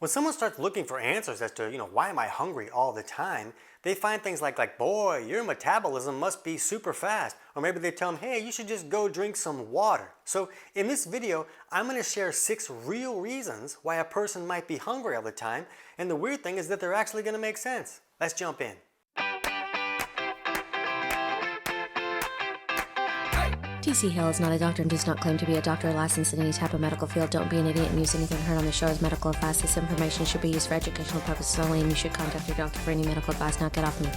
When someone starts looking for answers as to, why am I hungry all the time, they find things like, boy, your metabolism must be super fast. Or maybe they tell them, hey, you should just go drink some water. So in this video, I'm going to share 6 real reasons why a person might be hungry all the time. And the weird thing is that they're actually going to make sense. Let's jump in. TC Hale is not a doctor and does not claim to be a doctor or licensed in any type of medical field. Don't be an idiot and use anything heard on the show as medical advice. This information should be used for educational purposes only, and you should contact your doctor for any medical advice. Now get off me.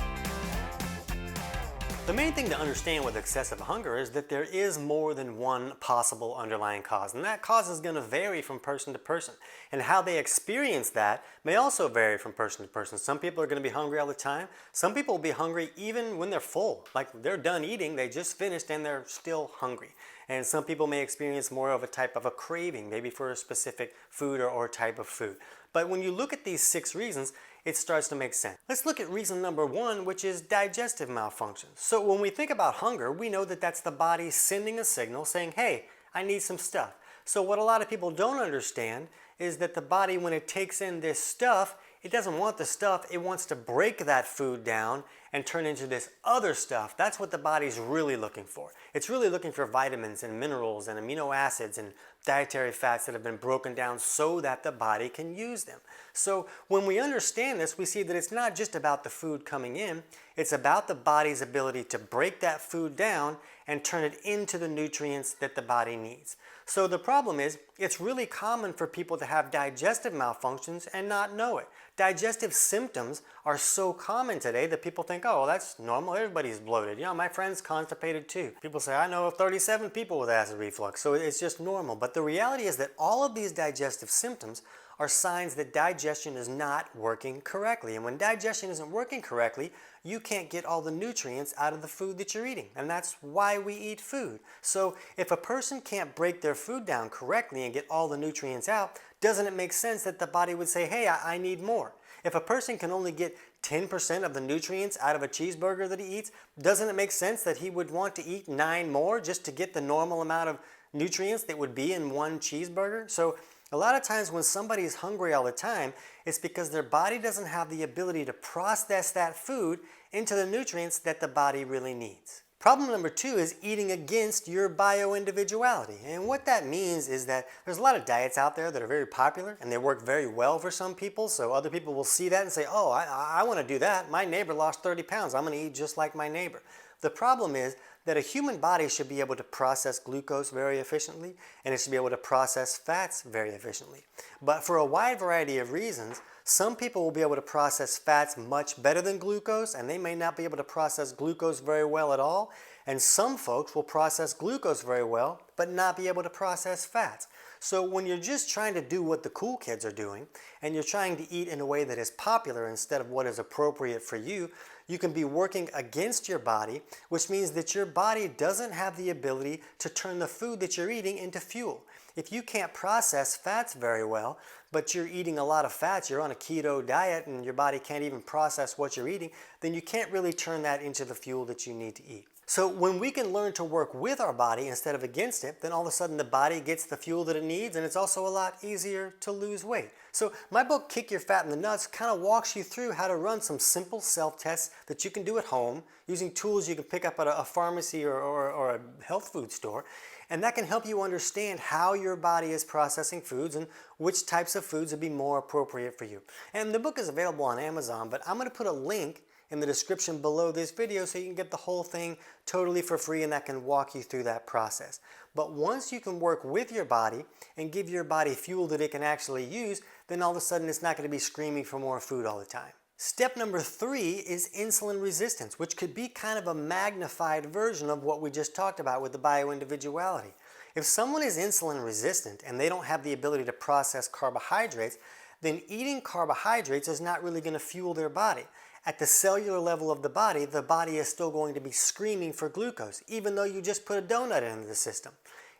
The main thing to understand with excessive hunger is that there is more than one possible underlying cause, and that cause is going to vary from person to person. And how they experience that may also vary from person to person. Some people are going to be hungry all the time. Some people will be hungry even when they're full. Like they're done eating, they just finished and they're still hungry. And some people may experience more of a type of a craving, maybe for a specific food or type of food. But when you look at these 6 reasons, it starts to make sense. Let's look at reason number 1, which is digestive malfunctions. So when we think about hunger, we know that that's the body sending a signal saying, hey, I need some stuff. So what a lot of people don't understand is that the body, when it takes in this stuff, it doesn't want the stuff, it wants to break that food down and turn into this other stuff. That's what the body's really looking for. It's really looking for vitamins and minerals and amino acids and dietary fats that have been broken down so that the body can use them. So when we understand this, we see that it's not just about the food coming in, it's about the body's ability to break that food down and turn it into the nutrients that the body needs. So the problem is, it's really common for people to have digestive malfunctions and not know it. Digestive symptoms are so common today that people think, oh, well, that's normal, everybody's bloated. My friend's constipated too. People say, I know of 37 people with acid reflux, so it's just normal. But the reality is that all of these digestive symptoms are signs that digestion is not working correctly. And when digestion isn't working correctly, you can't get all the nutrients out of the food that you're eating. And that's why we eat food. So if a person can't break their food down correctly and get all the nutrients out, doesn't it make sense that the body would say, hey, I need more? If a person can only get 10% of the nutrients out of a cheeseburger that he eats, doesn't it make sense that he would want to eat 9 more just to get the normal amount of nutrients that would be in one cheeseburger? So a lot of times when somebody's hungry all the time, it's because their body doesn't have the ability to process that food into the nutrients that the body really needs. Problem number 2 is eating against your bio-individuality. And what that means is that there's a lot of diets out there that are very popular and they work very well for some people. So other people will see that and say, oh, I want to do that. My neighbor lost 30 pounds. I'm going to eat just like my neighbor. The problem is that a human body should be able to process glucose very efficiently, and it should be able to process fats very efficiently. But for a wide variety of reasons, some people will be able to process fats much better than glucose, and they may not be able to process glucose very well at all. And some folks will process glucose very well, but not be able to process fats. So when you're just trying to do what the cool kids are doing, and you're trying to eat in a way that is popular instead of what is appropriate for you, you can be working against your body, which means that your body doesn't have the ability to turn the food that you're eating into fuel. If you can't process fats very well, but you're eating a lot of fats, you're on a keto diet and your body can't even process what you're eating, then you can't really turn that into the fuel that you need to eat. So when we can learn to work with our body instead of against it, then all of a sudden the body gets the fuel that it needs, and it's also a lot easier to lose weight. So my book, Kick Your Fat in the Nuts, kind of walks you through how to run some simple self-tests that you can do at home using tools you can pick up at a pharmacy or a health food store. And that can help you understand how your body is processing foods and which types of foods would be more appropriate for you. And the book is available on Amazon, but I'm going to put a link in the description below this video so you can get the whole thing totally for free, and that can walk you through that process. But once you can work with your body and give your body fuel that it can actually use, then all of a sudden it's not going to be screaming for more food all the time. Step number 3 is insulin resistance, which could be kind of a magnified version of what we just talked about with the bio-individuality. If someone is insulin resistant and they don't have the ability to process carbohydrates, then eating carbohydrates is not really going to fuel their body. At the cellular level of the body is still going to be screaming for glucose, even though you just put a donut into the system.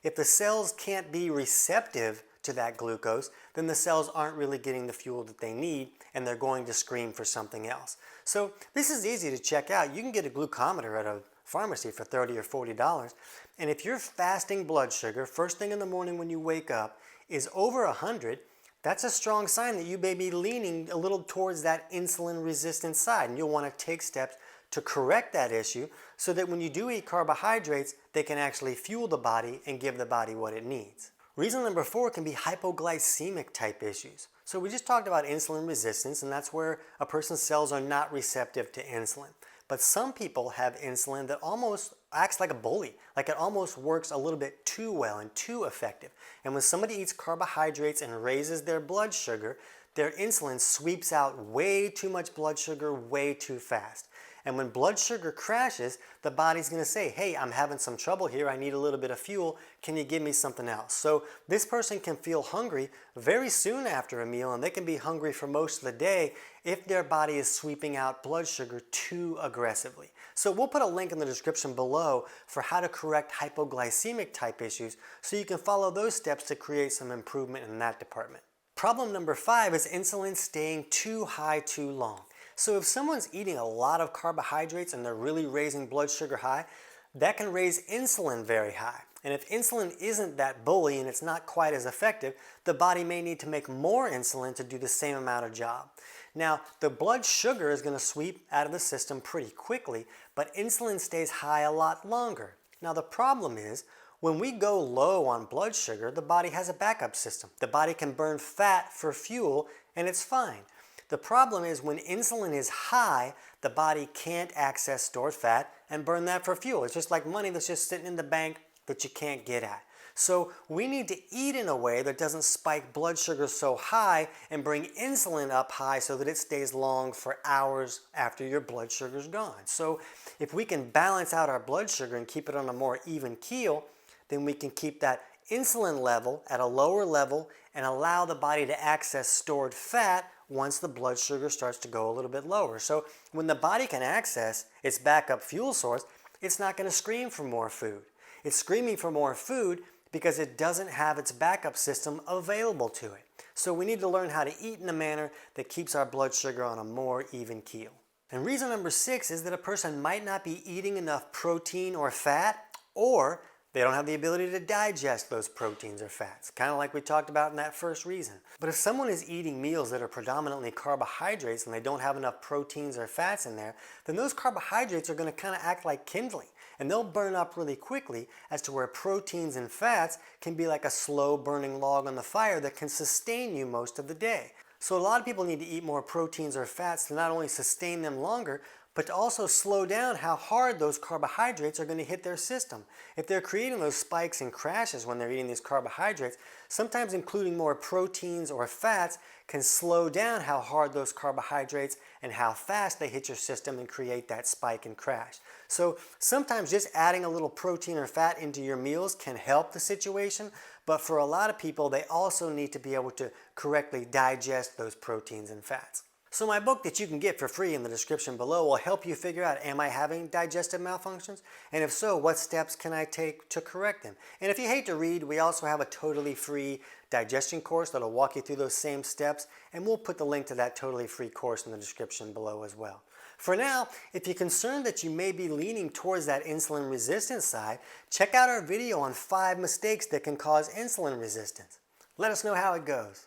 If the cells can't be receptive to that glucose, then the cells aren't really getting the fuel that they need, and they're going to scream for something else. So this is easy to check out. You can get a glucometer at a pharmacy for $30 or $40, and if your fasting blood sugar first thing in the morning when you wake up is over 100, that's a strong sign that you may be leaning a little towards that insulin resistant side, and you'll want to take steps to correct that issue so that when you do eat carbohydrates, they can actually fuel the body and give the body what it needs. Reason number 4 can be hypoglycemic type issues. So we just talked about insulin resistance, and that's where a person's cells are not receptive to insulin. But some people have insulin that almost acts like a bully, like it almost works a little bit too well and too effective. And when somebody eats carbohydrates and raises their blood sugar, their insulin sweeps out way too much blood sugar way too fast. And when blood sugar crashes, the body's going to say, hey, I'm having some trouble here. I need a little bit of fuel. Can you give me something else? So this person can feel hungry very soon after a meal, and they can be hungry for most of the day if their body is sweeping out blood sugar too aggressively. So we'll put a link in the description below for how to correct hypoglycemic type issues so you can follow those steps to create some improvement in that department. Problem number 5 is insulin staying too high too long. So if someone's eating a lot of carbohydrates and they're really raising blood sugar high, that can raise insulin very high. And if insulin isn't that bully and it's not quite as effective, the body may need to make more insulin to do the same amount of job. Now, the blood sugar is going to sweep out of the system pretty quickly, but insulin stays high a lot longer. Now, the problem is, when we go low on blood sugar, the body has a backup system. The body can burn fat for fuel, and it's fine. The problem is when insulin is high, the body can't access stored fat and burn that for fuel. It's just like money that's just sitting in the bank that you can't get at. So we need to eat in a way that doesn't spike blood sugar so high and bring insulin up high so that it stays long for hours after your blood sugar's gone. So if we can balance out our blood sugar and keep it on a more even keel, then we can keep that insulin level at a lower level and allow the body to access stored fat once the blood sugar starts to go a little bit lower. So when the body can access its backup fuel source, it's not going to scream for more food. It's screaming for more food because it doesn't have its backup system available to it. So we need to learn how to eat in a manner that keeps our blood sugar on a more even keel. And reason number 6 is that a person might not be eating enough protein or fat, or they don't have the ability to digest those proteins or fats, kind of like we talked about in that first reason. But if someone is eating meals that are predominantly carbohydrates and they don't have enough proteins or fats in there, then those carbohydrates are going to kind of act like kindling, and they'll burn up really quickly, as to where proteins and fats can be like a slow burning log on the fire that can sustain you most of the day. So a lot of people need to eat more proteins or fats to not only sustain them longer, but to also slow down how hard those carbohydrates are going to hit their system. If they're creating those spikes and crashes when they're eating these carbohydrates, sometimes including more proteins or fats can slow down how hard those carbohydrates and how fast they hit your system and create that spike and crash. So sometimes just adding a little protein or fat into your meals can help the situation, but for a lot of people, they also need to be able to correctly digest those proteins and fats. So my book that you can get for free in the description below will help you figure out, am I having digestive malfunctions? And if so, what steps can I take to correct them? And if you hate to read, we also have a totally free digestion course that'll walk you through those same steps, and we'll put the link to that totally free course in the description below as well. For now, if you're concerned that you may be leaning towards that insulin resistance side, check out our video on 5 mistakes that can cause insulin resistance. Let us know how it goes.